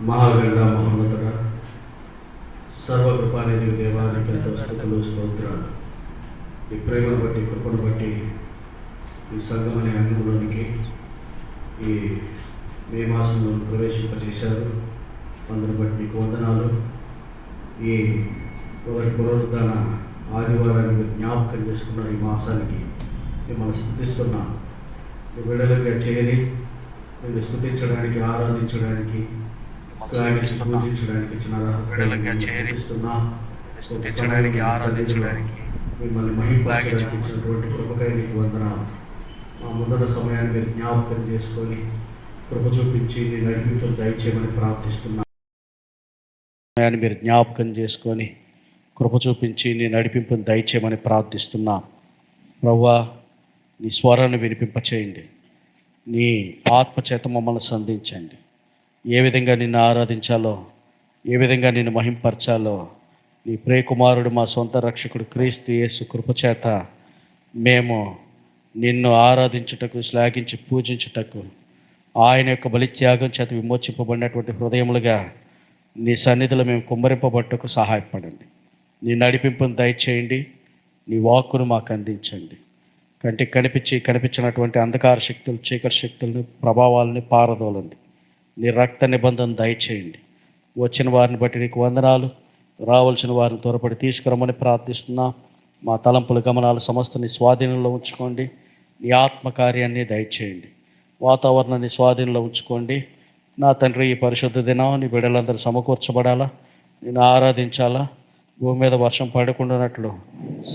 మహాగండ మహోన్నతుడ సర్వకృపానిధి దేవానికి ఎంతో స్తుతులు స్తోత్రాలు. ఈ ప్రేమను బట్టి కృపను బట్టి ఈ సంఘం అనే అంగంలోనికి ఈ మే మాసంలో ప్రవేశింపజేశారు. అందరి బట్టి మీకు వందనాలు. ఈ పునరుద్ధాన ఆదివారాన్ని మీరు జ్ఞాపకం చేసుకున్న ఈ మాసానికి మిమ్మల్ని స్తుతిస్తున్నాం. విడుదలగా చేరి మీరు స్తుతించడానికి, ఆరాధించడానికి, పూజించడానికి మిమ్మల్ని మహిళకి ఇచ్చినటువంటి కృపకై మీకు వందనాలు. మా ముందర సమయాన్ని మీరు జ్ఞాపకం చేసుకొని కృప చూపించి నేను నడిపించడం దయచేయమని ప్రార్థిస్తున్నాను. సమయాన్ని మీరు జ్ఞాపకం చేసుకొని కృప చూపించి నీ నడిపింపును దయచేయమని ప్రార్థిస్తున్నా. ప్రభువా, నీ స్వరాన్ని వినిపింపచేయండి. నీ ఆత్మచేత మమ్మల్ని సంధించండి. ఏ విధంగా నిన్ను ఆరాధించాలో, ఏ విధంగా నిన్ను మహింపరచాలో నీ ప్రియకుమారుడు మా సొంత రక్షకుడు క్రీస్తు యేసు కృపచేత మేము నిన్ను ఆరాధించుటకు, శ్లాఘించి పూజించుటకు, ఆయన యొక్క బలిత్యాగం చేత విమోచింపబడినటువంటి హృదయములుగా నీ సన్నిధిలో మేము కుమ్మరింపబట్టుకు సహాయపడండి. నీ నడిపింపును దయచేయండి. నీ వాక్కును మాకు అందించండి. కంటికి కనిపించినటువంటి అంధకార శక్తులు, చీకటి శక్తులను, ప్రభావాలని పారదోలండి. నీ రక్త నిబంధన దయచేయండి. వచ్చిన వారిని బట్టి నీకు వందనాలు. రావాల్సిన వారిని త్వరపడి తీసుకురమ్మని ప్రార్థిస్తున్నా. మా తలంపుల గమనాలు సమస్త నీ స్వాధీనంలో ఉంచుకోండి. నీ ఆత్మకార్యాన్ని దయచేయండి. వాతావరణాన్ని స్వాధీనంలో ఉంచుకోండి. నా తండ్రి, ఈ పరిశుద్ధ దినం నీ బిడ్డలందరూ సమకూర్చబడాలా, నేను ఆరాధించాలా, భూమి మీద వర్షం పడకుండానట్లు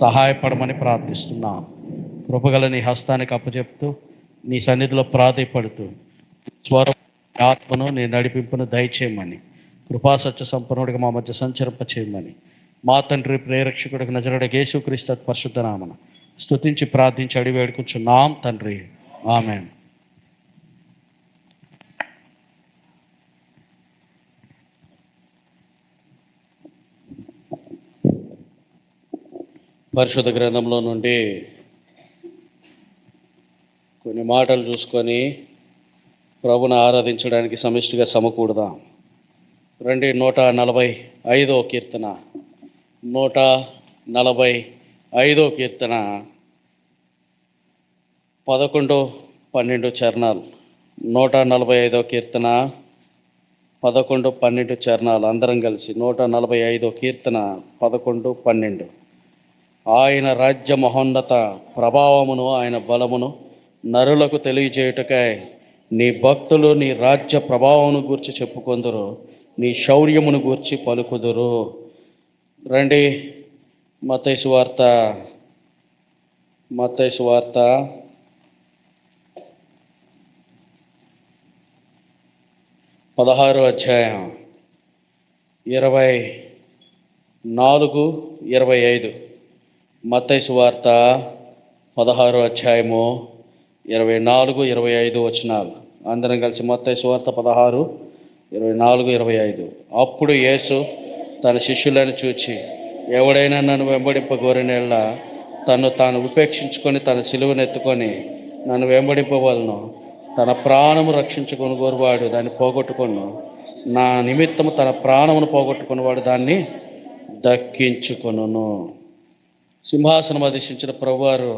సహాయపడమని ప్రార్థిస్తున్నా. కృపగల నీ హస్తానికి అప్పచెప్తూ నీ సన్నిధిలో ప్రాధేయపడుతూ స్వరం ఆత్మను నీ నడిపింపును దయచేయమని, కృపాసత్య సంపన్నుడిగా మా మధ్య సంచరింప చేయమని, మా తండ్రి ప్రేరక్షకుడికి నజరుడైన యేసుక్రీస్తు పరిశుద్ధ నామమున స్తుతించి ప్రార్థించి అడిగి వేడుకుంటున్నాం తండ్రి. ఆమేన్. పరిశుద్ధ గ్రంథంలో నుండి కొన్ని మాటలు చూసుకొని ప్రభుని ఆరాధించడానికి సమిష్టిగా సమకూడదాం. రండి. 145వ కీర్తన, 145వ కీర్తన 11, 12 చరణాలు. 145వ కీర్తన 11, 12 చరణాలు అందరం కలిసి 145వ కీర్తన 11, 12. ఆయన రాజ్య మహోన్నత ప్రభావమును, ఆయన బలమును నరులకు తెలియజేయుటకై నీ భక్తులు నీ రాజ్య ప్రభావమును గూర్చి చెప్పుకొందురు, నీ శౌర్యమును గూర్చి పలుకుదురు. రండి. మత్తయి సువార్త 16వ అధ్యాయం 24, 25. మత్తయి సువార్త 16వ అధ్యాయము 24, 25 వచనాలు అందరం కలిసి. మత్తయి సువార్త 16, 24, 25. అప్పుడు యేసు తన శిష్యులను చూచి, ఎవడైనా నన్ను వెంబడింపగోరినెళ్ళ తను తాను ఉపేక్షించుకొని తన సిలువనెత్తుకొని నన్ను వెంబడింపవలను. తన ప్రాణము రక్షించుకొని గోరువాడు దాన్ని పోగొట్టుకొను, నా నిమిత్తము తన ప్రాణమును పోగొట్టుకున్నవాడు దాన్ని దక్కించుకొనును. సింహాసనం అధిష్ఠించిన ప్రభువారు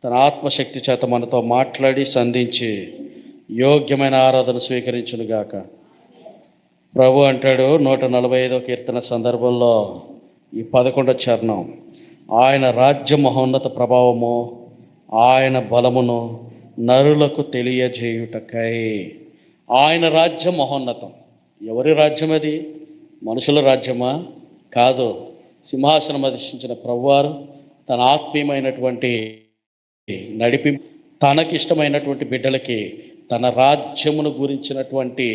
తన ఆత్మశక్తి చేత మనతో మాట్లాడి సంధించి యోగ్యమైన ఆరాధన స్వీకరించునుగాక. ప్రభు అంటాడు 145వ కీర్తన సందర్భంలో ఈ 11వ చరణం, ఆయన రాజ్య మహోన్నత ప్రభావము, ఆయన బలమును నరులకు తెలియజేయుటకై. ఆయన రాజ్యం మహోన్నతం. ఎవరి రాజ్యం అది? మనుషుల రాజ్యమా? కాదు. సింహాసనం అధిష్ఠించిన ప్రభువారు తన ఆత్మీయమైనటువంటి నడిపింపు, తనకిష్టమైనటువంటి బిడ్డలకి తన రాజ్యమును గురించినటువంటి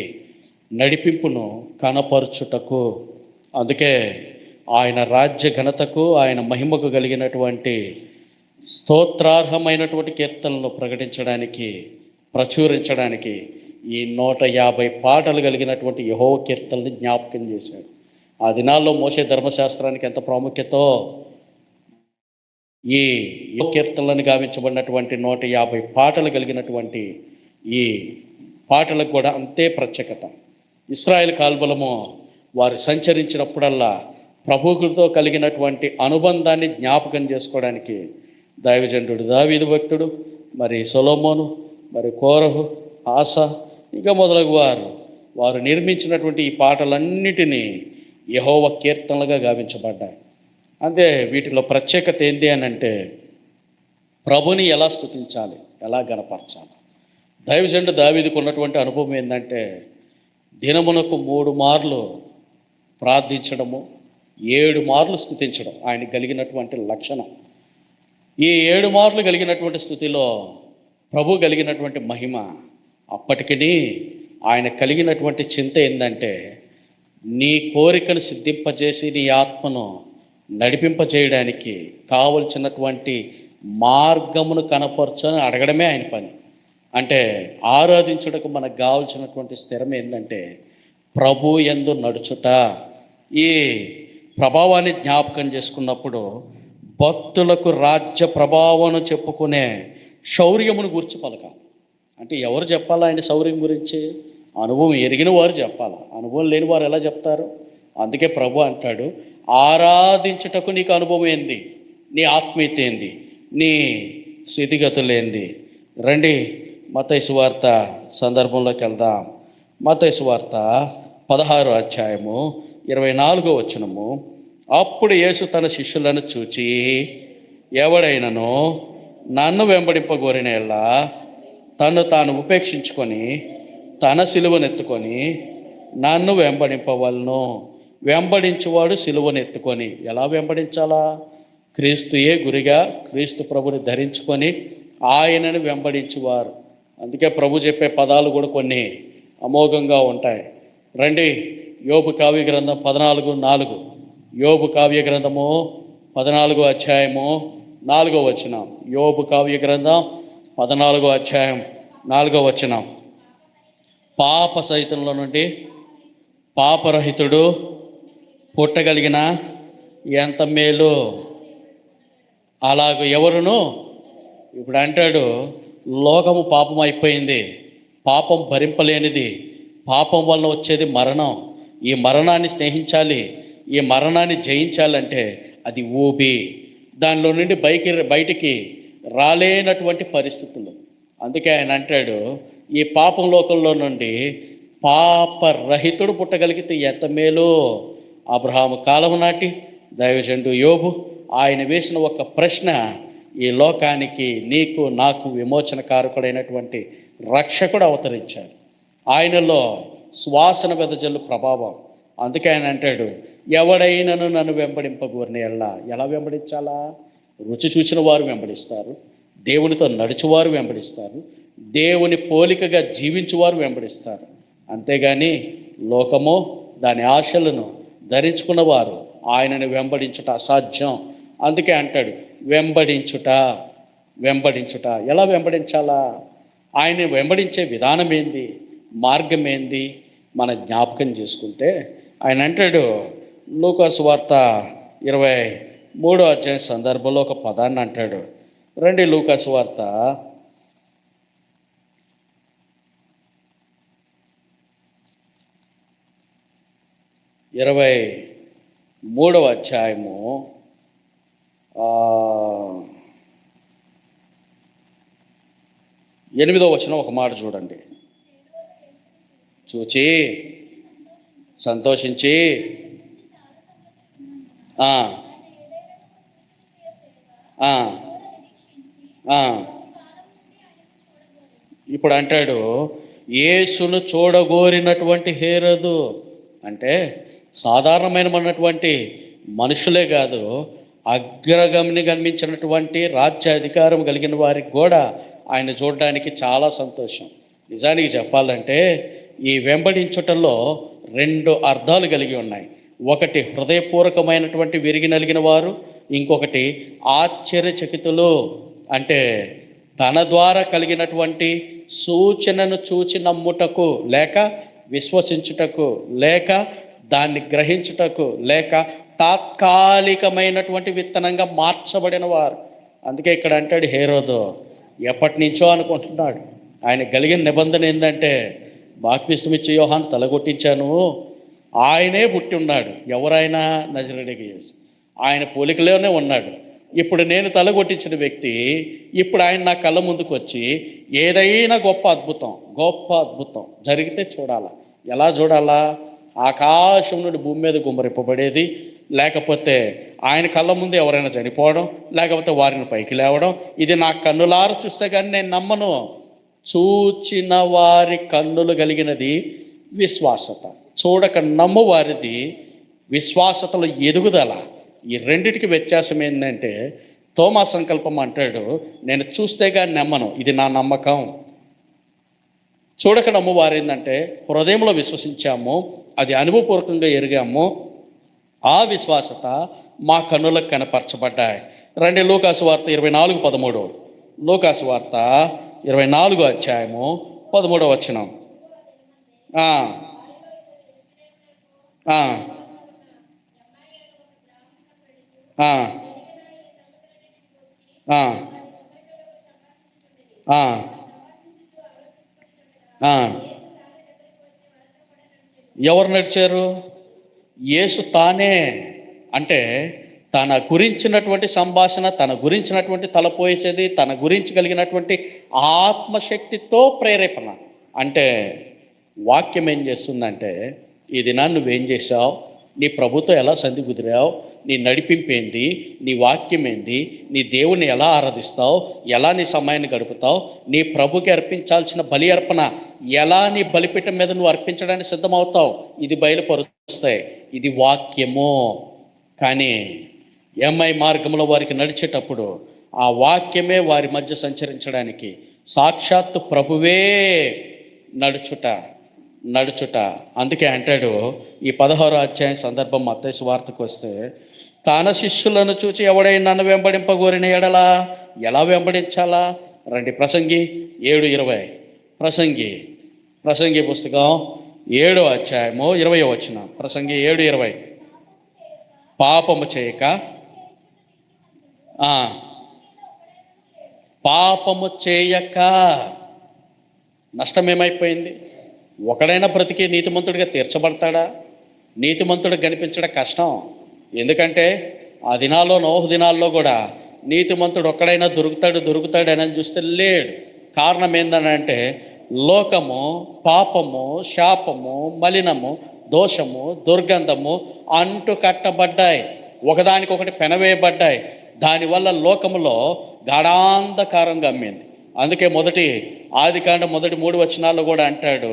నడిపింపును కనపరుచుటకు, అందుకే ఆయన రాజ్య ఘనతకు, ఆయన మహిమకు కలిగినటువంటి స్తోత్రార్హమైనటువంటి కీర్తనలను ప్రకటించడానికి, ప్రచురించడానికి ఈ 150 పాటలు కలిగినటువంటి యెహోవా కీర్తనని జ్ఞాపకం చేశాడు. ఆ దినాల్లో మోషే ధర్మశాస్త్రానికి ఎంత ప్రాముఖ్యతో ఈ కీర్తనలను గావించబడినటువంటి 150 పాటలు కలిగినటువంటి ఈ పాటలకు కూడా అంతే ప్రత్యేకత. ఇశ్రాయేలు కాల్బలము వారు సంచరించినప్పుడల్లా ప్రభువులతో కలిగినటువంటి అనుబంధాన్ని జ్ఞాపకం చేసుకోవడానికి దైవజనుడు దావీదు భక్తుడు, మరి సొలొమోను, మరి కోరహు, ఆస ఇంకా మొదలగు వారు నిర్మించినటువంటి ఈ పాటలన్నిటినీ యెహోవా కీర్తనలుగా గావించబడ్డాయి. అంతే వీటిలో ప్రత్యేకత ఏంటి అని అంటే ప్రభుని ఎలా స్తుతించాలి, ఎలా గణపరచాలి. దైవజనుడు దావీదుకు ఉన్నటువంటి అనుభవం ఏంటంటే దినమునకు 3 మార్లు ప్రార్థించడము, 7 మార్లు స్తుతించడం ఆయనకు కలిగినటువంటి లక్షణం. ఈ 7 మార్లు కలిగినటువంటి స్థుతిలో ప్రభు కలిగినటువంటి మహిమ. అప్పటికి ఆయన కలిగినటువంటి చింత ఏంటంటే నీ కోరికను సిద్ధింపజేసి నీ ఆత్మను నడిపింపజేయడానికి కావలసినటువంటి మార్గమును కనపరచని అడగడమే ఆయన పని. అంటే ఆరాధించుటకు మనకు కావలసినటువంటి స్థిరం ఏంటంటే ప్రభు యందు నడుచుట. ఈ ప్రభావాన్ని జ్ఞాపకం చేసుకున్నప్పుడు భక్తులకు రాజ్య ప్రభావం చెప్పుకునే శౌర్యమును గురించి పలకాలి. అంటే ఎవరు చెప్పాలి ఆయన శౌర్యం గురించి? అనుభవం ఎరిగిన వారు చెప్పాలి. అనుభవం లేని వారు ఎలా చెప్తారు? అందుకే ప్రభు అంటాడు, ఆరాధించుటకు నీకు అనుభవం ఏంది, నీ ఆత్మీయత ఏంది, నీ స్థితిగతులు ఏంది. రండి మత్తయి సువార్త సందర్భంలోకి వెళ్దాం. మత్తయి సువార్త 16వ అధ్యాయము 24వ వచనము. అప్పుడు యేసు తన శిష్యులను చూచి, ఎవడైనను నన్ను వెంబడింపగోరిన యెడల తను తాను ఉపేక్షించుకొని తన సిలువనెత్తుకొని నన్ను వెంబడింపవలను. వెంబడించువాడు సిలువనెత్తుకొని. ఎలా వెంబడించాలా? క్రీస్తుయే గురిగా క్రీస్తు ప్రభుని ధరించుకొని ఆయనను వెంబడించువారు. అందుకే ప్రభు చెప్పే పదాలు కూడా కొన్ని అమోఘంగా ఉంటాయి. రండి యోబు కావ్య గ్రంథం 14:4. యోబు కావ్య గ్రంథము 14వ అధ్యాయము 4వ వచనం. యోబు కావ్య గ్రంథం 14వ అధ్యాయం 4వ వచనం. పాప సహితంలో నుండి పాపరహితుడు పుట్టగలిగిన ఎంత మేలు. అలాగ ఎవరును ఇప్పుడు అంటాడు, లోకము పాపం అయిపోయింది, పాపం భరింపలేనిది, పాపం వల్ల వచ్చేది మరణం. ఈ మరణాన్ని స్నేహించాలి, ఈ మరణాన్ని జయించాలంటే అది ఊబి, దానిలో నుండి బయటికి రాలేనటువంటి పరిస్థితులు. అందుకే ఆయన అంటాడు, ఈ పాపం లోకంలో నుండి పాపరహితుడు పుట్టగలిగితే ఎంత మేలు. అబ్రహాము కాలం నాటి దైవజనుడు యోబు ఆయన వేసిన ఒక ప్రశ్న ఈ లోకానికి, నీకు నాకు విమోచన కారకుడైనటువంటి రక్షకుడు అవతరించాడు. ఆయనలో శ్వాసన వెదజల్లు ప్రభావం. అందుకే ఆయన అంటాడు, ఎవడైనను నన్ను వెంబడింపగోరిన యెడల. ఎలా వెంబడించాలా? రుచి చూచిన వారు వెంబడిస్తారు, దేవునితో నడిచేవారు వెంబడిస్తారు, దేవుని పోలికగా జీవించువారు వెంబడిస్తారు. అంతేగాని లోకము దాని ఆశలను ధరించుకున్నవారు ఆయనను వెంబడించుట అసాధ్యం. అందుకే అంటాడు వెంబడించుట. ఎలా వెంబడించాలా? ఆయన వెంబడించే విధానం ఏంది, మార్గం ఏంది మన జ్ఞాపకం చేసుకుంటే ఆయన అంటాడు, లూకా సువార్త 23వ అధ్యాయం సందర్భంలో ఒక పదాన్ని అంటాడు. రండి లూకా సువార్త 23వ అధ్యాయము 8వ వచనం ఒక మాట చూడండి. చూచి సంతోషించి ఇప్పుడు అంటాడు, యేసును చూడగోరినటువంటి హేరోదు అంటే సాధారణమైనటువంటి మనుషులే కాదు, అగ్రగమని గమనించినటువంటి రాజ్యాధికారం కలిగిన వారికి కూడా ఆయన చూడడానికి చాలా సంతోషం. నిజానికి చెప్పాలంటే ఈ వెంబడించుటలో 2 అర్థాలు కలిగి ఉన్నాయి. ఒకటి హృదయపూర్వకమైనటువంటి విరిగి నలిగిన వారు, ఇంకొకటి ఆశ్చర్యచకితులు. అంటే తన ద్వారా కలిగినటువంటి సూచనను చూచి నమ్ముటకు, లేక విశ్వసించుటకు, లేక దాన్ని గ్రహించుటకు, లేక తాత్కాలికమైనటువంటి విత్తనంగా మార్చబడిన వారు. అందుకే ఇక్కడ అంటాడు హేరోదు ఎప్పటి నుంచో అనుకుంటున్నాడు. ఆయన కలిగిన నిబంధన ఏంటంటే బాప్తిస్మం ఇచ్చే యోహాను తలగొట్టించాను, ఆయనే పుట్టి ఉన్నాడు. ఎవరైనా నజరేయుడైన యేసు ఆయన పోలికలోనే ఉన్నాడు. ఇప్పుడు నేను తలగొట్టించిన వ్యక్తి ఇప్పుడు ఆయన నా కళ్ళ ముందుకు వచ్చి ఏదైనా గొప్ప అద్భుతం జరిగితే చూడాలా. ఎలా చూడాలా? ఆకాశం నుండి భూమి మీద గుమ్మరింపబడేది, లేకపోతే ఆయన కళ్ళ ముందు ఎవరైనా చనిపోవడం, లేకపోతే వారిని పైకి లేవడం, ఇది నా కన్నులార చూస్తే కానీ నేను నమ్మను. చూచిన వారి కన్నులు కలిగినది విశ్వాసత, చూడక నమ్ము వారిది విశ్వాసతలో ఎదుగుదల. ఈ రెండిటికి వ్యత్యాసం ఏంటంటే, తోమా సంకల్పం అంటాడు, నేను చూస్తే కానీ నమ్మను, ఇది నా నమ్మకం. చూడక నమ్ము వారేందంటే హృదయంలో విశ్వసించాము, అది అనుభవపూర్వకంగా ఎరిగాము, ఆ విశ్వాసత మా కన్నులకు కనపరచబడ్డాయి. రండి లూకాసు వార్త 24:13. లూకాసు వార్త 24 అధ్యాయము 13 వచనం. ఎవరు నడిచారు? యేసు తానే. అంటే తన గురించినటువంటి సంభాషణ, తన గురించినటువంటి తలపోయేది, తన గురించి కలిగినటువంటి ఆత్మశక్తితో ప్రేరేపణ. అంటే వాక్యం ఏం చేస్తుందంటే, ఈ దినాన్ని నువ్వేం చేశావు, నీ ప్రభుతో ఎలా సంధి కుదిరావు, నీ నడిపింపు ఏంటి, నీ వాక్యం ఏంటి, నీ దేవుణ్ణి ఎలా ఆరాధిస్తావు, ఎలా నీ సమయాన్ని గడుపుతావు, నీ ప్రభుకి అర్పించాల్సిన బలి అర్పణ ఎలా నీ బలిపీఠం మీద నువ్వు అర్పించడానికి సిద్ధమవుతావు, ఇది బయలుపరుస్తాయి. ఇది వాక్యము. కానీ ఎంఐ మార్గంలో వారికి నడిచేటప్పుడు ఆ వాక్యమే వారి మధ్య సంచరించడానికి సాక్షాత్తు ప్రభువే నడుచుట. అందుకే అంటాడు ఈ 16వ అధ్యాయం సందర్భం మత్తయి సువార్తకు వస్తే, తన శిష్యులను చూచి ఎవడైనా నన్ను వెంబడింపగోరిన ఎడలా ఎలా వెంబడించాలా? రండి ప్రసంగి 7:20. ప్రసంగి పుస్తకం 7వ అధ్యాయము 20వ వచనం. ప్రసంగి 7:20. పాపము చేయక నష్టమేమైపోయింది? ఒకడైనా బ్రతికి నీతిమంతుడిగా తీర్చబడతాడా? నీతిమంతుడికి కనిపించడం కష్టం. ఎందుకంటే ఆ దినాల్లో, నోహు దినాల్లో కూడా నీతిమంతుడు ఒక్కడైనా దొరుకుతాడు అని చూస్తే లేడు. కారణం ఏంటంటే లోకము, పాపము, శాపము, మలినము, దోషము, దుర్గంధము అంటు కట్టబడ్డాయి, ఒకదానికొకటి పెనవేయబడ్డాయి. దానివల్ల లోకములో గాఢాంధకారంగా అమ్మింది. అందుకే ఆదికాండం 3 వచనాల్లో కూడా అంటాడు,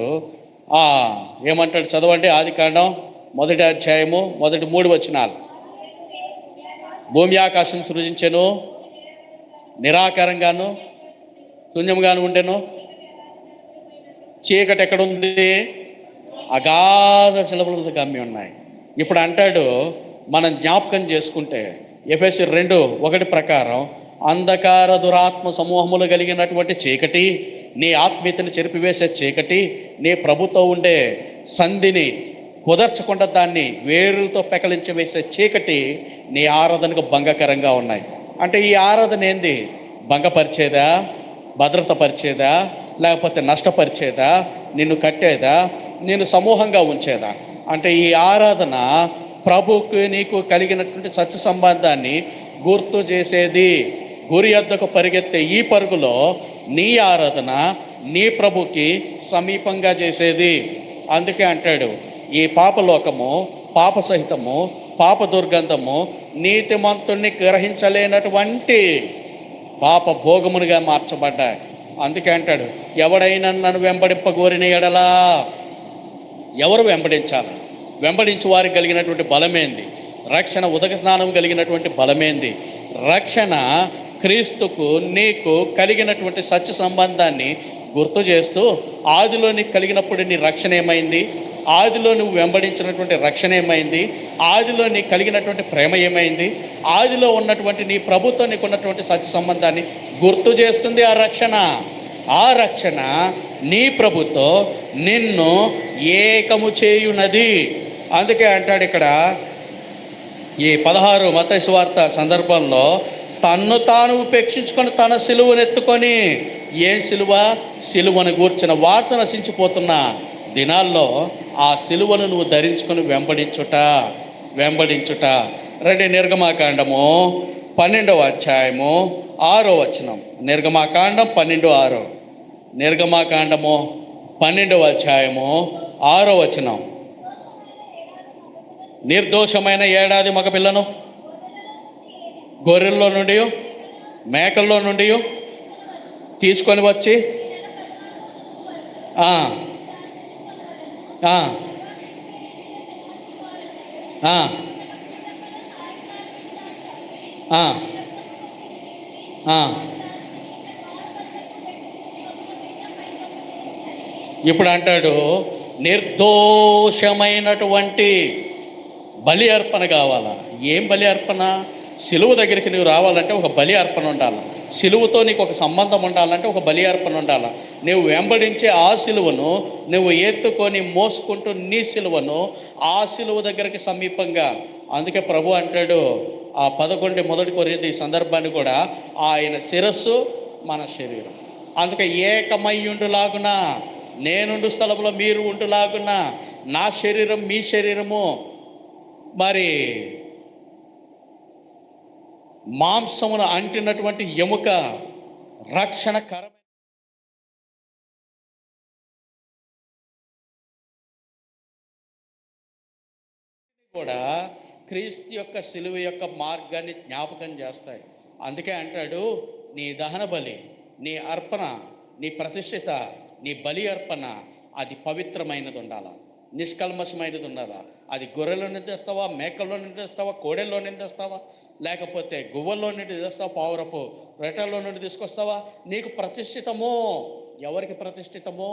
ఏమంటాడు చదవండి. ఆదికాండం 1వ అధ్యాయము 3 వచనాలు. భూమి ఆకాశం సృజించెను, నిరాకారంగాను శూన్యంగాను ఉండెను, చీకటి ఎక్కడుంది? అగాధ జలముల గమ్మి ఉన్నాయి. ఇప్పుడు అంటాడు, మనం జ్ఞాపకం చేసుకుంటే ఎఫెసీ 2:1 ప్రకారం, అంధకార దురాత్మ సమూహములు కలిగినటువంటి చీకటి, నీ ఆత్మీయతను చెరిపివేసే చీకటి, నీ ప్రభుతో ఉండే సంధిని కుదర్చకుండా దాన్ని వేరులతో పెకలించి వేసే చీకటి నీ ఆరాధనకు భంగకరంగా ఉన్నాయి. అంటే ఈ ఆరాధన ఏంది? భంగపరిచేదా, భద్రతపరిచేదా, లేకపోతే నష్టపరిచేదా, నిన్ను కట్టేదా, నిన్ను సమూహంగా ఉంచేదా? అంటే ఈ ఆరాధన ప్రభుకు నీకు కలిగినటువంటి సత్య సంబంధాన్ని గుర్తు చేసేది. గురి వద్దకు పరిగెత్తే ఈ పరుగులో నీ ఆరాధన నీ ప్రభుకి సమీపంగా చేసేది. అందుకే అంటాడు, ఈ పాపలోకము, పాప సహితము, పాప దుర్గంధము నీతిమంతుణ్ణి గ్రహించలేనటువంటి పాప భోగమునిగా మార్చబడ్డాయి. అందుకే అంటాడు, ఎవడైనా నన్ను వెంబడింపగోరిన ఎడలా. ఎవరు వెంబడించాలి? వెంబడించు వారికి కలిగినటువంటి బలమేంది? రక్షణ ఉదక స్నానం కలిగినటువంటి బలమేంది? రక్షణ క్రీస్తుకు నీకు కలిగినటువంటి సత్య సంబంధాన్ని గుర్తు చేస్తూ, ఆదిలో నీకు కలిగినప్పుడు నీ రక్షణ ఏమైంది, ఆదిలో నువ్వు వెంబడించినటువంటి రక్షణ ఏమైంది, ఆదిలో నీకు కలిగినటువంటి ప్రేమ ఏమైంది, ఆదిలో ఉన్నటువంటి నీ ప్రభుత్వం నీకు ఉన్నటువంటి సత్య సంబంధాన్ని గుర్తు చేస్తుంది ఆ రక్షణ. ఆ రక్షణ నీ ప్రభుతో నిన్ను ఏకము చేయునది. అందుకే అంటాడు ఇక్కడ ఈ 16 మత్తయి సువార్త సందర్భంలో, తన్ను తాను ఉపేక్షించుకొని తన సిలువను ఎత్తుకొని. ఏం సిలువ? సిలువను గూర్చిన వార్త నశించిపోతున్న దినాల్లో ఆ సిలువను నువ్వు ధరించుకొని వెంబడించుట. రండి, నిర్గమాకాండము 12వ అధ్యాయము 6వ వచనం. నిర్గమాకాండం 12:6. నిర్గమాకాండము 12వ అధ్యాయము 6వ వచనం. నిర్దోషమైన ఏడాది మగపిల్లను గొర్రెల్లో నుండి మేకల్లో నుండి తీసుకొని వచ్చి ఇప్పుడు అంటాడు, నిర్దోషమైనటువంటి బలి అర్పణ కావాలా? ఏం బలి అర్పణ? సిలువ దగ్గరికి నువ్వు రావాలంటే ఒక బలి అర్పణ ఉండాలి. సిలువతో నీకు ఒక సంబంధం ఉండాలంటే ఒక బలి అర్పణ ఉండాలి. నువ్వు వెంబడించే ఆ సిలువను నువ్వు ఎత్తుకొని మోసుకుంటూ నీ సిలువను ఆ సిలువ దగ్గరికి సమీపంగా. అందుకే ప్రభు అంటాడు ఆ 11 మొదటి కొరింథీ సందర్భాన్ని కూడా, ఆయన శిరస్సు మన శరీరం. అందుకే ఏకమయ్యుండులాగున, నేనుండు స్థలంలో మీరు ఉండులాగున, నా శరీరం మీ శరీరము మరి మాంసమును అంటినటువంటి ఎముక రక్షణకరమైన కూడా క్రీస్తు యొక్క సిలువ యొక్క మార్గాన్ని జ్ఞాపకం చేస్తాయి. అందుకే అంటాడు, నీ దహన బలి, నీ అర్పణ, నీ ప్రతిష్ఠిత, నీ బలి అర్పణ అది పవిత్రమైనది ఉండాలా, నిష్కల్మషమైనది ఉండాలా. అది గొర్రెలో నుండి తెస్తావా, మేకల్లో నుండి తెస్తావా, కోడెల్లో నుండి తెస్తావా, లేకపోతే గువ్వల్లో నుండి తెస్తావా, పావురపు రొట్టెల్లో నుండి తీసుకొస్తావా? నీకు ప్రతిష్ఠితమో. ఎవరికి ప్రతిష్ఠితమో?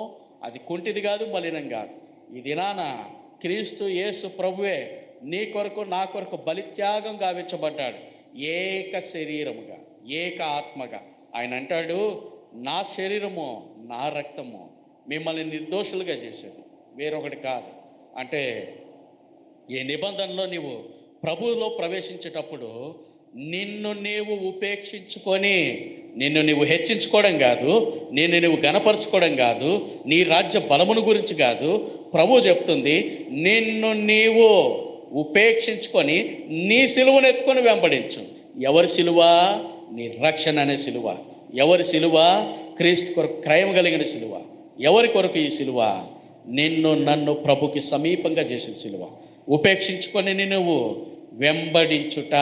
అది కుంటిది కాదు, మలినం కాదు. ఈ దినాన క్రీస్తు యేసు ప్రభువే నీ కొరకు నా కొరకు బలిత్యాగం గావించబడ్డాడు. ఏక శరీరముగా, ఏక ఆత్మగా. ఆయన అంటాడు, నా శరీరము నా రక్తము మిమ్మల్ని నిర్దోషులుగా చేసేది, వేరొకటి కాదు. అంటే ఈ నిబంధనలో నీవు ప్రభువులో ప్రవేశించేటప్పుడు నిన్ను నీవు ఉపేక్షించుకొని, నిన్ను నీవు హెచ్చించుకోవడం కాదు, నిన్ను నీవు గణపరచుకోవడం కాదు, నీ రాజ్య బలమును గురించి కాదు. ప్రభు చెప్తుంది, నిన్ను నీవు ఉపేక్షించుకొని నీ సిలువను ఎత్తుకొని వెంబడించు. ఎవరి సిలువ? నీ రక్షణ అనే సిలువ. ఎవరి సిలువ? క్రీస్తు కొరకు క్రయం కలిగిన సిలువ. ఎవరి కొరకు ఈ సిలువ? నిన్ను నన్ను ప్రభుకి సమీపంగా చేసిన సిలువ. ఉపేక్షించుకొని నువ్వు వెంబడించుట.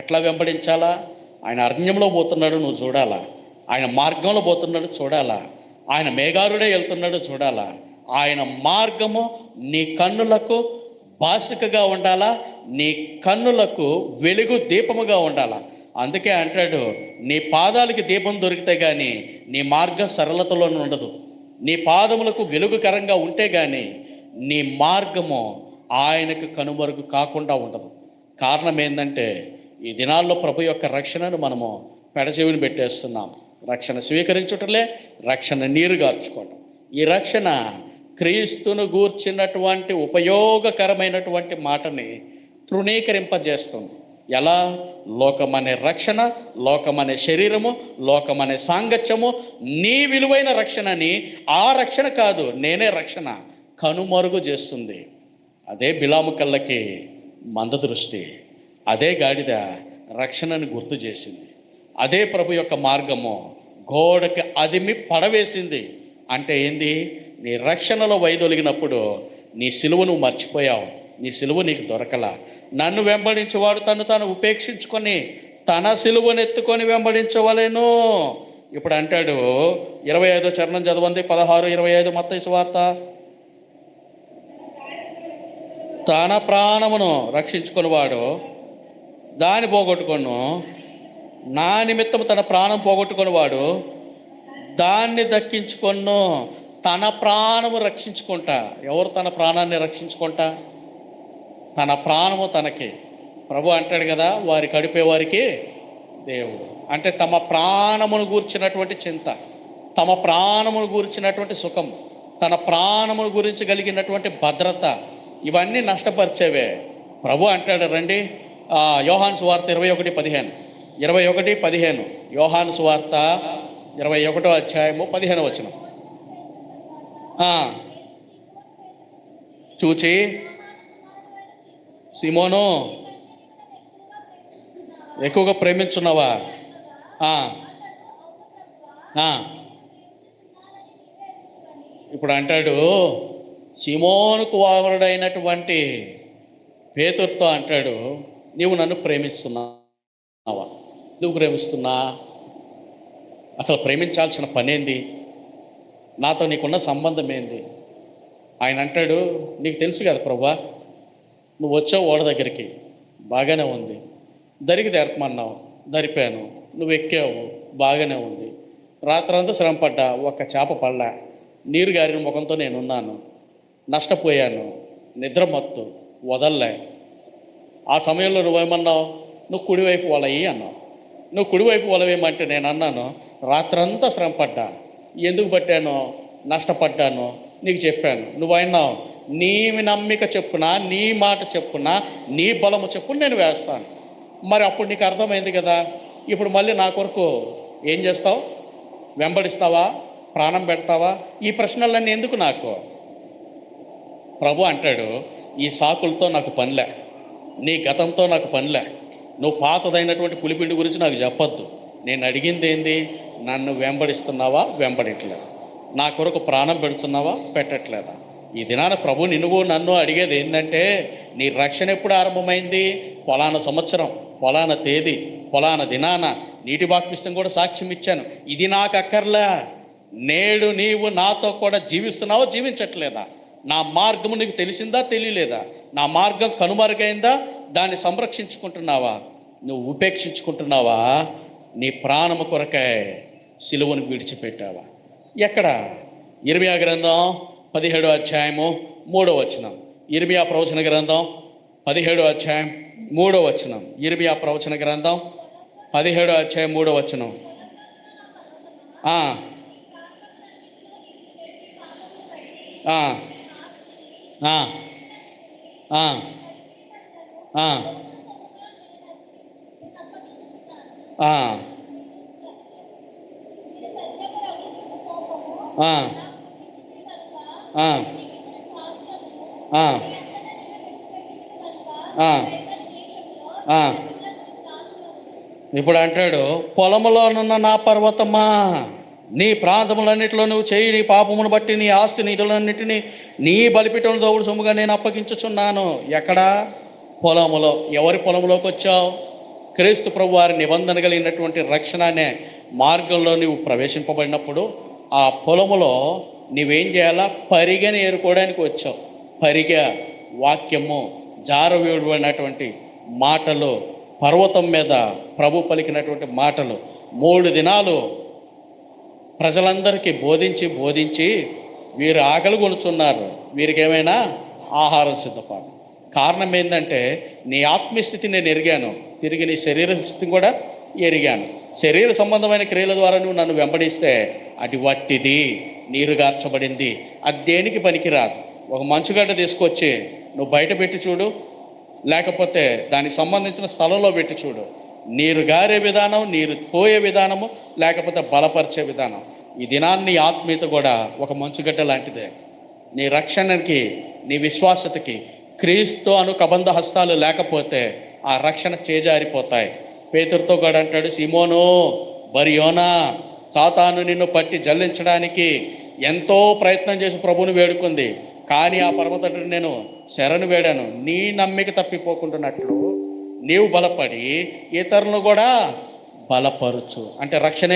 ఎట్లా వెంబడించాలా? ఆయన అరణ్యంలో పోతున్నాడు, నువ్వు చూడాలా. ఆయన మార్గంలో పోతున్నాడు, చూడాలా. ఆయన మేఘారుడే వెళ్తున్నాడు, చూడాలా. ఆయన మార్గము నీ కన్నులకు బాసికగా ఉండాలా, నీ కన్నులకు వెలుగు దీపముగా ఉండాలా. అందుకే అంటాడు, నీ పాదాలకి దీపం దొరికితే కానీ నీ మార్గం సరళతలో ఉండదు. నీ పాదములకు వెలుగుకరంగా ఉంటే కానీ నీ మార్గము ఆయనకు కనుమరుగు కాకుండా ఉండదు. కారణం ఏంటంటే, ఈ దినాల్లో ప్రభు యొక్క రక్షణను మనము పెడచెవిని పెట్టేస్తున్నాం. రక్షణ స్వీకరించుటలే రక్షణ నీరు గార్చుకోవటం. ఈ రక్షణ క్రీస్తును గూర్చినటువంటి ఉపయోగకరమైనటువంటి మాటని తృణీకరింపజేస్తుంది. ఎలా? లోకమనే రక్షణ, లోకమనే శరీరము, లోకమనే సాంగత్యము నీ విలువైన రక్షణని, ఆ రక్షణ కాదు, నేనే రక్షణ కనుమరుగు చేస్తుంది. అదే బిలాము కళ్ళకి మంద దృష్టి, అదే గాడిద రక్షణను గుర్తు చేసింది. అదే ప్రభు యొక్క మార్గము గోడకి అదిమి పడవేసింది. అంటే ఏంది? నీ రక్షణలో వైదొలిగినప్పుడు నీ సిలువ నువ్వు మర్చిపోయావు, నీ సిలువ నీకు దొరకలా. నన్ను వెంబడించేవాడు తను తాను ఉపేక్షించుకొని తన సిలువను ఎత్తుకొని వెంబడించవలేను. ఇప్పుడు అంటాడు 25వ చరణం చదవండి, 16-25 మత్తయి సువార్త. తన ప్రాణమును రక్షించుకునేవాడు దాన్ని పోగొట్టుకొను, నా నిమిత్తము తన ప్రాణం పోగొట్టుకునేవాడు దాన్ని దక్కించుకొను. తన ప్రాణము రక్షించుకుంటా. ఎవరు తన ప్రాణాన్ని రక్షించుకుంటా? తన ప్రాణము తనకి. ప్రభు అంటాడు కదా, వారి కడిపే వారికి దేవుడు. అంటే తమ ప్రాణమును గూర్చినటువంటి చింత, తమ ప్రాణమును గూర్చినటువంటి సుఖం, తన ప్రాణమును గురించి కలిగినటువంటి భద్రత, ఇవన్నీ నష్టపరిచేవే. ప్రభు అంటాడు, రండి యోహాను సువార్త 21:15 యోహాను సువార్త 21వ అధ్యాయము 15వ వచనం. చూచి, సీమోను ఎక్కువగా ప్రేమించున్నావా? ఇప్పుడు అంటాడు, సీమోను కుమారుడైనటువంటి పేతురుతో అంటాడు, నీవు నన్ను ప్రేమిస్తున్నావా? ఎందుకు ప్రేమిస్తున్నా? అసలు ప్రేమించాల్సిన పనేంది? నాతో నీకున్న సంబంధం ఏంది? ఆయన అంటాడు, నీకు తెలుసు కదా ప్రభువా, నువ్వు వచ్చావు ఓడ దగ్గరికి, బాగానే ఉంది. దరికి తెరపమన్నావు, దరిపాను. నువ్వు ఎక్కావు, బాగానే ఉంది. రాత్రంతా శ్రమపడ్డా, ఒక్క చేప పడలా. నీరు గారిన ముఖంతో నేనున్నాను, నష్టపోయాను, నిద్రమత్తు వదల్లే. ఆ సమయంలో నువ్వేమన్నావు? నువ్వు కుడివైపు వలయి అన్నావు. నువ్వు కుడివైపు వలవేమంటే నేను అన్నాను, రాత్రంతా శ్రమపడ్డా, ఎందుకు పట్టానో, నష్టపడ్డాను, నీకు చెప్పాను. నువ్వు అన్నావు, నీ నమ్మిక చెప్పున, నీ మాట చెప్పున, నీ బలము చెప్పున నేను వేస్తాను. మరి అప్పుడు నీకు అర్థమైంది కదా. ఇప్పుడు మళ్ళీ నా కొరకు ఏం చేస్తావు? వెంబడిస్తావా? ప్రాణం పెడతావా? ఈ ప్రశ్నలన్నీ ఎందుకు నాకు? ప్రభు అంటాడు, ఈ సాకులతో నాకు పనిలే, నీ గతంతో నాకు పనిలే, నువ్వు పాతదైనటువంటి పులిపిండి గురించి నాకు చెప్పొద్దు. నేను అడిగింది ఏంది? నన్ను వెంబడిస్తున్నావా, వెంబడట్లేదా? నా కొరకు ప్రాణం పెడుతున్నావా, పెట్టట్లేదా? ఈ దినాన ప్రభు నన్ను అడిగేది ఏంటంటే, నీ రక్షణ ఎప్పుడు ఆరంభమైంది? పొలానా సంవత్సరం, పొలానా తేదీ, పొలానా దినాన నీటి బాప్తిస్మం కూడా సాక్ష్యం ఇచ్చాను. ఇది నాకు అక్కర్లే. నేడు నీవు నాతో కూడా జీవిస్తున్నావా, జీవించట్లేదా? నా మార్గము నీకు తెలిసిందా, తెలియలేదా? నా మార్గం కనుమరుగైందా, దాన్ని సంరక్షించుకుంటున్నావా, నువ్వు ఉపేక్షించుకుంటున్నావా? నీ ప్రాణము కొరకై సిలువను విడిచిపెట్టావా? ఎక్కడ? ఇర్మియా గ్రంథం 17వ అధ్యాయము 3వ వచనం. ఇర్మియా ప్రవచన గ్రంథం 17వ అధ్యాయం 3వ వచనం. ఇర్మియా ప్రవచన గ్రంథం 17వ అధ్యాయం 3వ వచనం. ఇప్పుడు అంటాడు, పొలములోనున్న నా పర్వతమా, నీ ప్రాంతములన్నిటిలో నువ్వు చేయి నీ పాపమును బట్టి నీ ఆస్తి నిధులన్నిటినీ నీ బలిపీఠముల దోగుడు సొమ్ముగా నేను అప్పగించుచున్నాను. ఎక్కడా? పొలములో. ఎవరి పొలంలోకి వచ్చావు? క్రీస్తు ప్రభు వారి నిబంధన కలిగినటువంటి రక్షణ అనే మార్గంలో నువ్వు ప్రవేశింపబడినప్పుడు ఆ పొలములో నువ్వేం చేయాలా? పరిగెని ఏరుకోవడానికి వచ్చావు. పరిగ వాక్యము, జారవేయబడినటువంటి మాటలు, పర్వతం మీద ప్రభు పలికినటువంటి మాటలు 3 దినాలు ప్రజలందరికీ బోధించి వీరు ఆకలి కొనుచున్నారు, వీరికి ఏమైనా ఆహారం సిద్ధపాటు. కారణం ఏంటంటే, నీ ఆత్మీయస్థితి నేను ఎరిగాను, తిరిగి నీ శరీర స్థితిని కూడా ఎరిగాను. శరీర సంబంధమైన క్రియల ద్వారా నువ్వు నన్ను వెంబడిస్తే అది వట్టిది, నీరుగార్చబడింది, అది దేనికి పనికిరాదు. ఒక మంచుగడ్డ తీసుకొచ్చి నువ్వు బయట పెట్టి చూడు, లేకపోతే దానికి సంబంధించిన స్థలంలో పెట్టి చూడు, నీరు గారే విధానం, నీరు పోయే విధానము, లేకపోతే బలపరిచే విధానం. ఈ దినాన్ని ఆత్మీయత కూడా ఒక మంచుగడ్డ లాంటిదే. నీ రక్షణకి, నీ విశ్వాసతకి క్రీస్తు అను కబంధ హస్తాలు లేకపోతే ఆ రక్షణ చేజారిపోతాయి. పేతురుతో కూడా అంటాడు, సీమోను బరియోనా, సాతాను నిన్ను పట్టి జల్లించడానికి ఎంతో ప్రయత్నం చేసి ప్రభువుని వేడుకుంది, కానీ ఆ పర్వతటిని నేను శరణు వేడాను. నీ నమ్మిక తప్పిపోకుంటున్నట్లు నీవు బలపడి ఇతరులను కూడా బలపరుచు. అంటే రక్షణ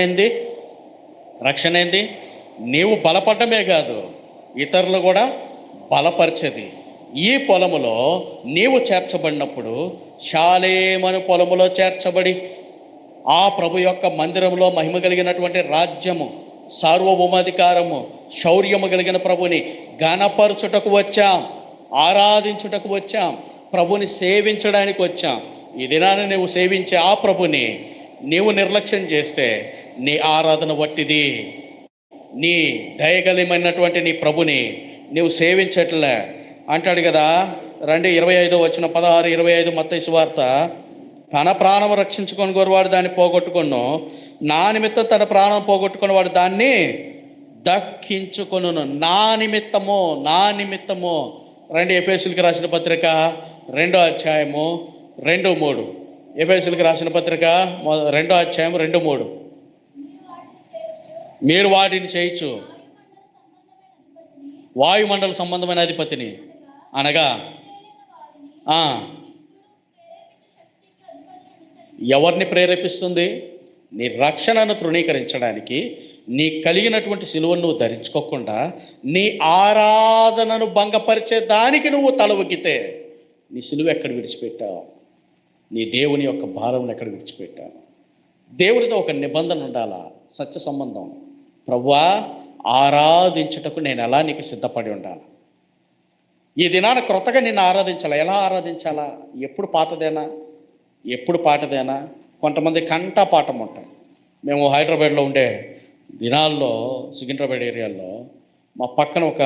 ఏంది? నీవు బలపడమే కాదు, ఇతరులు కూడా బలపరిచేది. ఈ పొలములో నీవు చేర్చబడినప్పుడు, శాలేమను పొలములో చేర్చబడి ఆ ప్రభు యొక్క మందిరంలో మహిమ కలిగినటువంటి రాజ్యము, సార్వభౌమాధికారము, శౌర్యము కలిగిన ప్రభుని ఘనపరచుటకు వచ్చాం, ఆరాధించుటకు వచ్చాం, ప్రభుని సేవించడానికి వచ్చాం. ఈ దినాన్ని నువ్వు సేవించే ఆ ప్రభుని నీవు నిర్లక్ష్యం చేస్తే నీ ఆరాధన వట్టిది. నీ దయగలిమైనటువంటి నీ ప్రభుని నీవు సేవించట్లే అంటాడు కదా. రండి 25వ వచనం, 16-25 మత్తయి సువార్త. తన ప్రాణం రక్షించుకొని కోరువాడు దాన్ని పోగొట్టుకొను, నా నిమిత్తం తన ప్రాణం పోగొట్టుకుని వాడు దాన్ని దక్కించుకొను. నా నిమిత్తము రండి, ఎఫెసీయులకు రాసిన పత్రిక 2వ అధ్యాయము 2-3. ఎఫెసీయులకు రాసిన పత్రిక 2వ అధ్యాయం 2-3. మీరు వాటిని చేయొచ్చు, వాయుమండల సంబంధమైన అధిపతిని అనగా ఎవరిని ప్రేరేపిస్తుంది? నీ రక్షణను తృణీకరించడానికి, నీ కలిగినటువంటి సిలువను నువ్వు ధరించుకోకుండా నీ ఆరాధనను భంగపరిచే దానికి నువ్వు తల ఒగ్గితే నీ సిలువ ఎక్కడ విడిచిపెట్టావు? నీ దేవుని యొక్క భారమును ఎక్కడ విడిచిపెట్టావు? దేవునితో ఒక నిబంధన ఉండాలా, సత్య సంబంధం. ప్రభువా, ఆరాధించుటకు నేను ఎలా నీకు సిద్ధపడి ఉండాలి? ఈ దినాన క్రొత్తగా నిన్ను ఆరాధించాలా. ఎలా ఆరాధించాలా? ఎప్పుడు పాటదేనా? కొంతమంది కంఠపాఠం ఉంటాయి. మేము హైదరాబాద్లో ఉండే దినాల్లో, సికింద్రాబాద్ ఏరియాలో మా పక్కన ఒక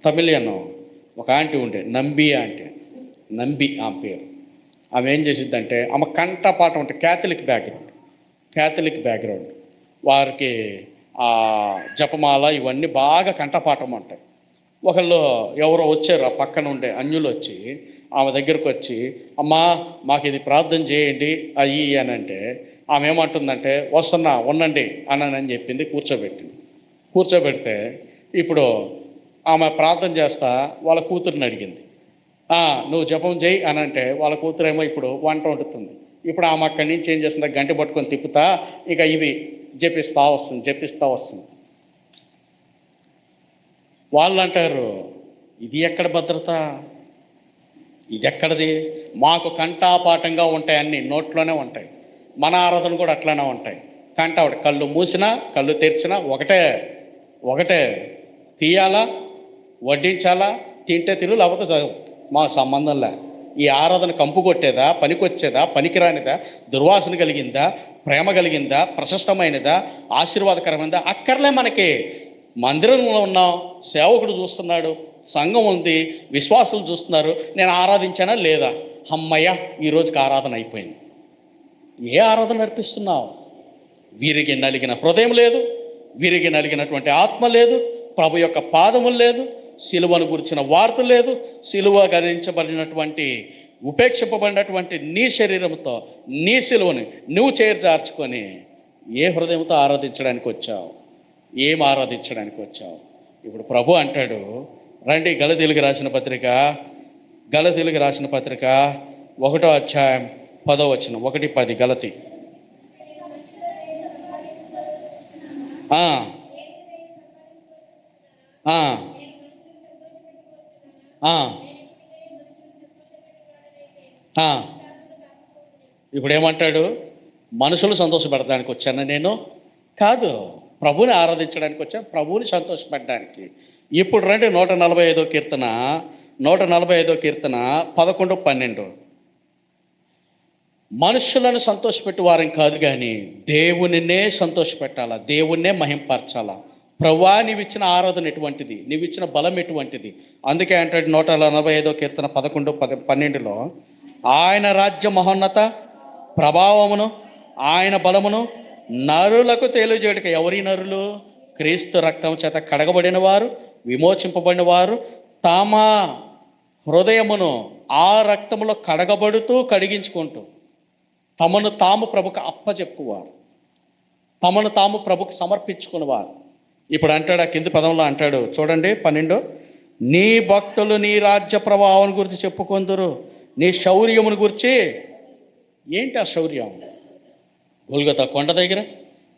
తమిళియన్ ఒక ఆంటీ ఉండే, నంబి ఆమె పేరు. ఆమె ఏం చేసిద్దంటే, ఆమె కంఠపాఠం అంటే క్యాథలిక్ బ్యాక్గ్రౌండ్ వారికి జపమాల ఇవన్నీ బాగా కంఠపాఠం ఉంటాయి. ఒకళ్ళు ఎవరో వచ్చారు, ఆ పక్కన ఉండే అన్యులు వచ్చి ఆమె దగ్గరకు వచ్చి, అమ్మా మాకు ఇది ప్రార్థన చేయండి అయ్యి అని అంటే, ఆమె ఏమంటుందంటే, వస్తున్నా ఉండండి అని చెప్పింది. కూర్చోబెడితే ఇప్పుడు ఆమె ప్రార్థన చేస్తా వాళ్ళ కూతురుని అడిగింది, నువ్వు జపం చేయి అని అంటే, వాళ్ళ కూతురేమో ఇప్పుడు వంట వండుతుంది. ఇప్పుడు ఆమె అక్కడి నుంచి ఏం చేస్తుందా, గంట పట్టుకొని తిప్పుతా ఇక ఇవి జపిస్తూ వస్తుంది. వాళ్ళు అంటారు, ఇది ఎక్కడ భద్రత, ఇది ఎక్కడిది? మాకు కంఠాపాఠంగా ఉంటాయి, అన్నీ నోట్లోనే ఉంటాయి. మన ఆరాధన కూడా అట్లానే ఉంటాయి. కళ్ళు మూసినా కళ్ళు తెరిచినా ఒకటే తీయాలా, వడ్డించాలా, తింటే తిను, లేకపోతే మా సంబంధంలే. ఈ ఆరాధన కంపు కొట్టేదా, పనికొచ్చేదా, పనికిరానిదా, దుర్వాసన కలిగిందా, ప్రేమ కలిగిందా, ప్రశస్తమైనదా, ఆశీర్వాదకరమైనదా? అక్కర్లే మనకి. మందిరంలో ఉన్నాం, సేవకుడు చూస్తున్నాడు, సంఘం ఉంది, విశ్వాసులు చూస్తున్నారు, నేను ఆరాధించానా లేదా? అమ్మయ్య, ఈరోజుకి ఆరాధన అయిపోయింది. ఏ ఆరాధన నడిపిస్తున్నావు? వీరికి నలిగిన హృదయం లేదు, వీరికి నలిగినటువంటి ఆత్మ లేదు, ప్రభు యొక్క పాదములు లేదు, సిలువను గురించిన వార్త లేదు, సిలువ గరించబడినటువంటి ఉపేక్షింపబడినటువంటి నీ శరీరంతో నీ సిలువని నువ్వు చేర్చార్చుకొని ఏ హృదయంతో ఆరాధించడానికి వచ్చావు? ఏం ఆరాధించడానికి వచ్చావు? ఇప్పుడు ప్రభు అంటాడు, రండి, గలతీయులకు రాసిన పత్రిక 1వ అధ్యాయం 10వ వచనం, 1:10 గలతీ. ఇప్పుడు ఏమంటాడు? మనుషులు సంతోషపెడతానికి వచ్చాను నేను కాదు, ప్రభుని ఆరాధించడానికి వచ్చాను, ప్రభుని సంతోషపెట్టడానికి. ఇప్పుడు రండి, 145వ కీర్తన 11-12. మనుషులను సంతోషపెట్టి వారం కాదు కానీ దేవునినే సంతోషపెట్టాలా, దేవుణ్ణే మహింపరచాలా. ప్రభువా, నీవిచ్చిన ఆరాధన ఎటువంటిది, నీవిచ్చిన బలం ఎటువంటిది. అందుకే అంటాడు 145వ కీర్తన 11-12లో, ఆయన రాజ్య మహోన్నత ప్రభావమును ఆయన బలమును నరులకు తెలియజేయటకు. ఎవరి నరులు? క్రీస్తు రక్తం చేత కడగబడిన వారు, విమోచింపబడిన వారు, తమ హృదయమును ఆ రక్తములో కడిగించుకుంటూ తమను తాము ప్రభుకు అప్పచెప్పువారు, తమను తాము ప్రభుకు సమర్పించుకునేవారు. ఇప్పుడు అంటాడు, ఆ కింది పదంలో అంటాడు చూడండి 12, నీ భక్తులు నీ రాజ్య ప్రభావం గురించి చెప్పుకొందురు, నీ శౌర్యమును గురించి. ఏంటి ఆ శౌర్యం? గొల్గొతా కొండ దగ్గర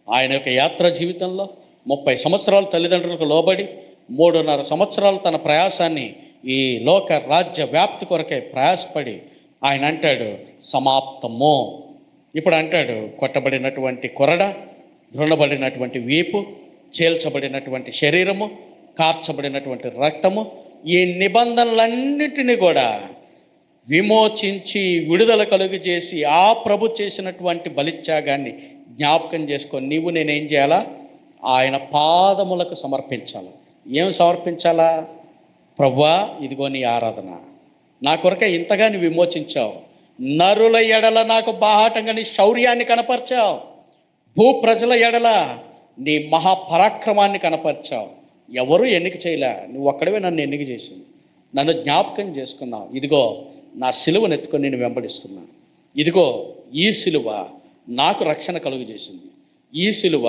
ఆయన యొక్క యాత్రా జీవితంలో 30 సంవత్సరాలు తల్లిదండ్రులకు లోబడి 3.5 సంవత్సరాలు తన ప్రయాసాన్ని ఈ లోక రాజ్య వ్యాప్తి కొరకే ప్రయాసపడి ఆయన అంటాడు సమాప్తము. ఇప్పుడు అంటాడు, కొట్టబడినటువంటి కొరడ, దృఢబడినటువంటి వీపు, చేల్చబడినటువంటి శరీరము, కార్చబడినటువంటి రక్తము, ఈ నిబంధనలన్నిటినీ కూడా విమోచించి విడుదల కలుగు చేసి ఆ ప్రభు చేసినటువంటి బలిత్యాగాన్ని జ్ఞాపకం చేసుకొని నీవు నేనేం చేయాలా? ఆయన పాదములకు సమర్పించాలి. ఏం సమర్పించాలా? ప్రభువా, ఇదిగో నీ ఆరాధన, నా కొరకే ఇంతగా నీ విమోచించావు, నరుల ఎడల నాకు బాహాటంగా నీ శౌర్యాన్ని కనపరిచావు, భూ ప్రజల ఎడల నీ మహాపరాక్రమాన్ని కనపరిచావు. ఎవరు ఎన్నిక చేయలే, నువ్వు ఒక్కడవే నన్ను ఎన్నిక చేసింది. నన్ను జ్ఞాపకం చేసుకున్నావు. ఇదిగో నా సిలువను ఎత్తుకొని నేను వెంబడిస్తున్నాను. ఇదిగో ఈ సిలువ నాకు రక్షణ కలుగు చేసింది. ఈ సిలువ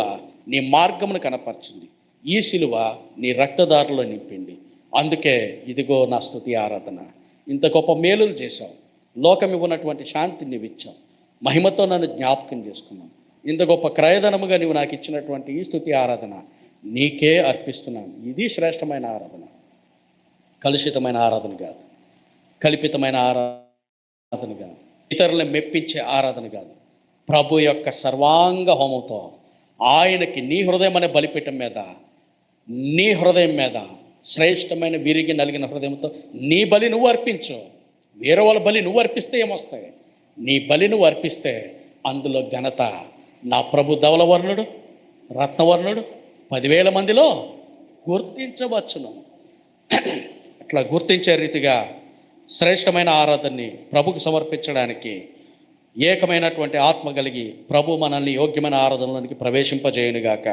నీ మార్గమును కనపరిచింది. ఈ సిలువ నీ రక్తదారులో నింపింది. అందుకే ఇదిగో నా స్తుతి ఆరాధన. ఇంత గొప్ప మేలులు చేశావు, లోకం ఇవ్వనటువంటి శాంతిని నీవు ఇచ్చావు, మహిమతో నన్ను జ్ఞాపకం చేసుకున్నావు. ఇంత గొప్ప క్రయధనముగా నీవు నాకు ఇచ్చినటువంటి ఈ స్తుతి ఆరాధన నీకే అర్పిస్తున్నాను. ఇది శ్రేష్టమైన ఆరాధన, కలుషితమైన ఆరాధన కాదు, కల్పితమైన ఆరాధన కాదు, ఇతరులను మెప్పించే ఆరాధన కాదు. ప్రభు యొక్క సర్వాంగ హోమంతో ఆయనకి నీ హృదయం అనే బలిపీఠం మీద, నీ హృదయం మీద శ్రేష్టమైన విరిగి నలిగిన హృదయంతో నీ బలి నువ్వు అర్పించు. వేరే వాళ్ళ బలి నువ్వు అర్పిస్తే ఏమొస్తాయి? నీ బలి నువ్వు అర్పిస్తే అందులో ఘనత నా ప్రభు ధవలవర్ణుడు, రత్నవర్ణుడు 10,000 మందిలో గుర్తించవచ్చును. అట్లా గుర్తించే రీతిగా శ్రేష్టమైన ఆరాధనని ప్రభుకు సమర్పించడానికి ఏకమైనటువంటి ఆత్మ కలిగి ప్రభు మనల్ని యోగ్యమైన ఆరాధనలోనికి ప్రవేశింపజేయునుగాక.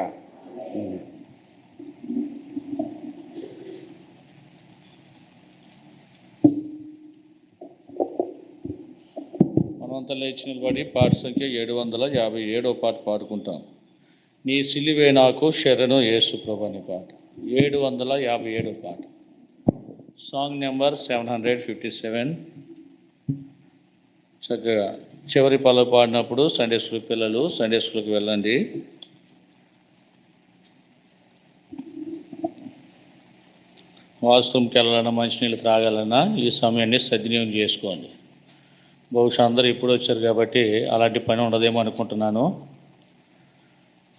మనమంతా లేచి నిలబడి పాట సంఖ్య 757 పాట పాడుకుంటాం. నీ సిలువే నాకు శరణు యేసు ప్రభు అనే పాట, 757 పాట, సాంగ్ నెంబర్ 757. చక్కగా చివరి పల్లవి పాడినప్పుడు సండే స్కూల్ పిల్లలు సండే స్కూల్కి వెళ్ళండి. వాష్రూమ్కి వెళ్ళాలన్నా, మంచినీళ్ళు త్రాగాలన్నా ఈ సమయాన్ని సద్వినియోగం చేసుకోండి. బహుశా అందరూ ఇప్పుడు వచ్చారు కాబట్టి అలాంటి పని ఉండదేమో అనుకుంటున్నాను.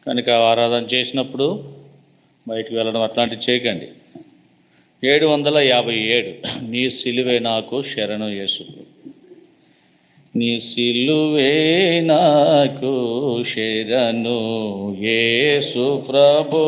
కనుక ఆరాధన చేసినప్పుడు బయటికి వెళ్ళడం అట్లాంటివి చేయకండి. 757 నీ సిలువే నాకు శరణు యేసు, నీ సిలువే నాకు శరణు యేసు ప్రభు.